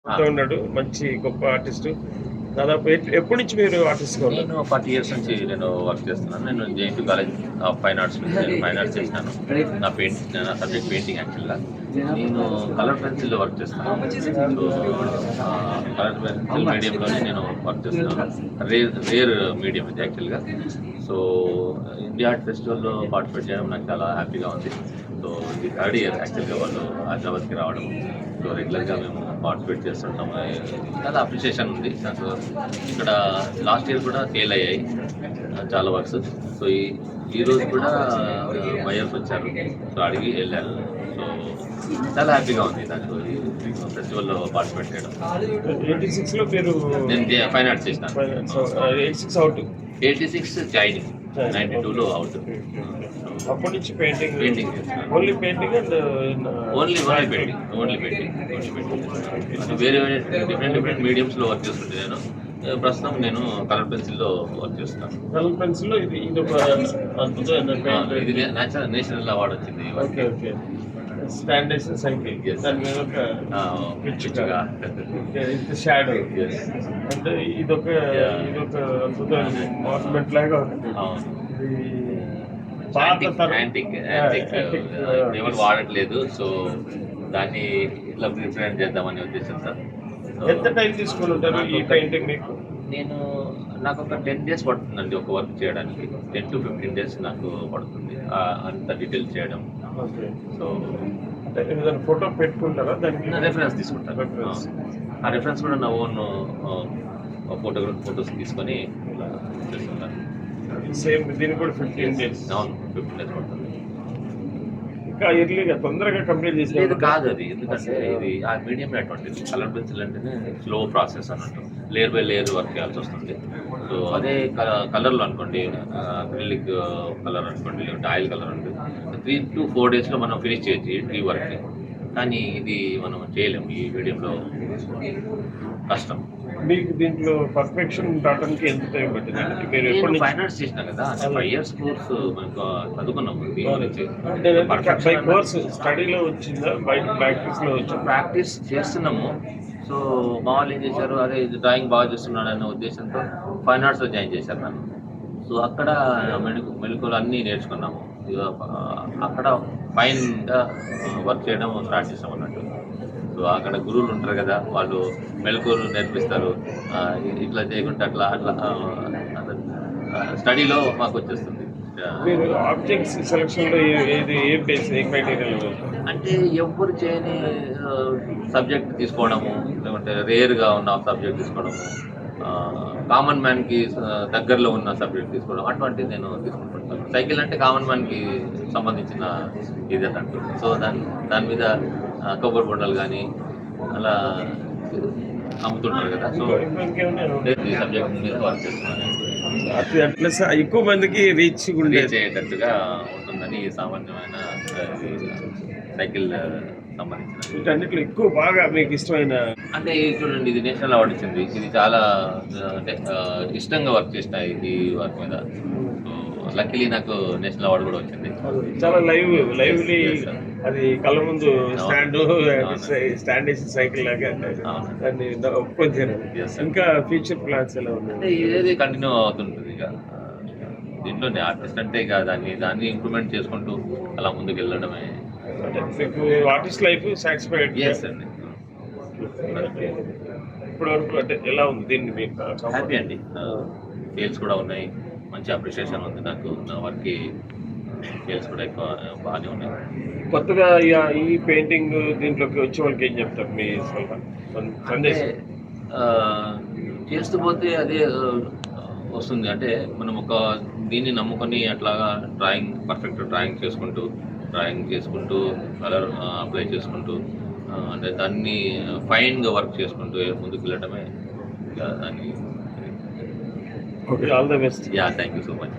ఉన్నాడు. మంచి గొప్ప ఆర్టిస్టు. దాదాపు ఎప్పటి నుంచి మీరు ఆర్టిస్ట్‌గా ఉన్నారు? నేను 40 ఇయర్స్ నుంచి నేను వర్క్ చేస్తున్నాను. నేను JNTU college of fine arts నుంచి నేను ఫైన్ ఆర్ట్స్ చేసినాను. నా సబ్జెక్ట్ పెయింటింగ్ యాక్చువల్‌గా. నేను కలర్ పెన్సిల్‌లో వర్క్ చేస్తాను. సో, కలర్ పెన్సిల్ మీడియంలోనే నేను వర్క్ చేస్తున్నాను. రేర్ మీడియం ఇది యాక్చువల్‌గా. సో, ఇండియా ఆర్ట్ ఫెస్టివల్‌లో పార్టిసిపేట్ చేయడం నాకు చాలా హ్యాపీగా ఉంది. సో, ఇది థర్డ్ ఇయర్ యాక్చువల్‌గా వాళ్ళు హైదరాబాద్‌కి రావడం. సో, రెగ్యులర్గా మేము పార్టిసిపేట్ చేస్తుంటాము. చాలా అప్రిషియేషన్ ఉంది నాకు. ఇక్కడ లాస్ట్ ఇయర్ కూడా సేల్ అయ్యాయి చాలా వర్క్స్. సో ఈ రోజు కూడా బయర్స్ వచ్చారు. సో అడిగి వెళ్ళాను. సో చాలా హ్యాపీగా ఉంది నాకు ఈ ఫెస్టివల్లో పార్టిసిపేట్ చేయడం. 86లో మీరు నేను ఫైన్ ఆర్ట్స్ చేసినాను. 86 అవుట్, 86 జాయినింగ్, 92లో అవుట్. అప్పటి నుంచి painting only painting and only painting. వేరే డిఫరెంట్ మీడియంస్లో వర్క్ చేస్తుంటే ప్రస్తుతం నేను కలర్ పెన్సిల్లో వర్క్ చేస్తున్నాను. కలర్ పెన్సిల్లో ఇది ఒక అద్భుతమైన ఇది నేషనల్ అవార్డు వచ్చింది. Okay okay. స్టాండర్డ్ సైకిల్ దాని మీద ఒక పిచ్చుగా ఇది షాడో అంటే ఇదొక అద్భుతమైన ఆర్నమెంట్ లాగా ఎవరు వాడట్లేదు. సో దాన్ని ఇట్లా రిప్రజెంట్ చేద్దామనే ఉద్దేశం సార్. ఎంత టైం తీసుకుని ఉంటారు ఈ పెయింటింగ్ మీకు? నాకు ఒక 10 days పడుతుందండి ఒక వర్క్ చేయడానికి. 10 to 15 days నాకు పడుతుంది అంత డీటెయిల్ చేయడం. సో ఫోటో పెట్టుకుంటారా? దానికి రెఫరెన్స్ తీసుకుంటాను. ఆ రెఫరెన్స్ కూడా నా ఓన్ ఫొటోస్ తీసుకొని చేస్తుంటాను. సేమ్ దీనికి కూడా 15 days. అవును, 15 days పడుతుంది. ఇంకా ఎర్లీగా తొందరగా కంప్లీట్ చేసేది కాదు అది. ఎందుకంటే ఇది ఆ మీడియం అటువంటిది. కలర్ పెన్సిల్ అంటేనే స్లో ప్రాసెస్ అన్నట్టు. లేయర్ బై లేయర్ వర్క్ చేయాల్సి వస్తుంది. సో అదే కలర్లో అనుకోండి, అక్రిలిక్ కలర్ అనుకోండి, లేదంటే ఆయిల్ కలర్ అనుకోండి, 3 to 4 daysలో మనం ఫినిష్ చేయొచ్చు ఈ వర్క్. కానీ ఇది మనం చేయలేము. ఈ మీడియంలో కష్టం. మీకు దీంట్లో పర్ఫెక్షన్ రావడానికి ఎంత టైం పట్టిందండి? మీరు ఫైన్ ఆర్ట్స్ చేసినా కదా, 5 years కోర్స్ మనకు చదువుకున్నాము. కోర్స్ స్టడీలో వచ్చిందా, బయట ప్రాక్టీస్లో వచ్చిందా? ప్రాక్టీస్ చేస్తున్నాము. సో మా వాళ్ళు ఏం చేశారు, అదే డ్రాయింగ్ బాగా చేస్తున్నాడు అనే ఉద్దేశంతో ఫైన్ ఆర్ట్స్లో జాయిన్ చేశారు నన్ను. సో అక్కడ మెళకువలు అన్నీ నేర్చుకున్నాము. అక్కడ ఫైన్గా వర్క్ చేయడం స్టార్ట్ చేసాం అన్నట్టు. సో అక్కడ గురువులు ఉంటారు కదా, వాళ్ళు మెళకువలు నేర్పిస్తారు. ఇట్లా చేయకుండా అట్లా స్టడీలో మాకు వచ్చేస్తుంది. మీరు ఆబ్జెక్ట్స్ సెలక్షన్లో ఏ క్రైటీరియా అంటే ఎవరు చేయని సబ్జెక్ట్ తీసుకోవడము, లేకుంటే రేర్గా ఉన్న సబ్జెక్ట్ తీసుకోవడము, కామన్ మ్యాన్కి దగ్గరలో ఉన్న సబ్జెక్ట్ తీసుకోవడం, అటువంటిది నేను తీసుకుంటుంటాను. సైకిల్ అంటే కామన్ మ్యాన్కి సంబంధించిన ఇది అన్నట్టు. సో దాని మీద కొబ్బరి బొండలు కానీ అలా అమ్ముతుంటారు కదా. సో ఈ సబ్జెక్ట్ మీద వర్క్ చేస్తున్నాను. ప్లస్ ఎక్కువ మందికి రీచ్ చేయటట్టుగా ఉంటుందని సామాన్యమైన సైకిల్ సంబంధించిన వీటన్నిటిలో ఎక్కువ బాగా మీకు ఇష్టమైన అంటే చూడండి, ఇది నేషనల్ అవార్డు వచ్చింది. ఇది చాలా అంటే ఇష్టంగా వర్క్ చేసిన ఈ వర్క్ మీద. లక్కీలీ నాకు నేషనల్ అవార్డు కూడా వచ్చింది. చాలా లైవ్లీ అది కళ్ళ ముందు స్టాండ్ వేసిన సైకిల్ లాగా దాన్ని ఒప్పుకొచ్చారు. ఇంకా ఫ్యూచర్ ప్లాన్స్ ఎలా ఉన్నాయి? అంటే ఇదేది కంటిన్యూ అవుతుంటుంది. ఇక దీంట్లోనే ఆర్టిస్ట్ అంటే ఇక దాన్ని ఇంప్రూవ్మెంట్ చేసుకుంటూ అలా ముందుకు వెళ్ళడమే. మీకు ఆర్టిస్ట్ లైఫ్ సాటిస్ఫైడ్? అండి. ఇప్పటి వరకు అంటే ఎలా ఉంది దీన్ని మీకు? హ్యాపీ అండి. సేల్స్ కూడా ఉన్నాయి, మంచి అప్రిషియేషన్ ఉంది నాకు. నా వర్క్కి సేల్స్ కూడా ఎక్కువ బాగానే ఉన్నాయి. కొత్తగా ఈ పెయింటింగ్ దీంట్లోకి వచ్చే వాళ్ళకి ఏం చెప్తారు మీ సందేశం? చేస్తూ పోతే అదే వస్తుంది. అంటే మనం దీన్ని నమ్ముకొని అట్లాగా పర్ఫెక్ట్ డ్రాయింగ్ చేసుకుంటూ కలర్ అప్లై చేసుకుంటూ అంటే దాన్ని ఫైన్గా వర్క్ చేసుకుంటూ ముందుకు వెళ్ళడమే దాన్ని. All the best. Thank you so much.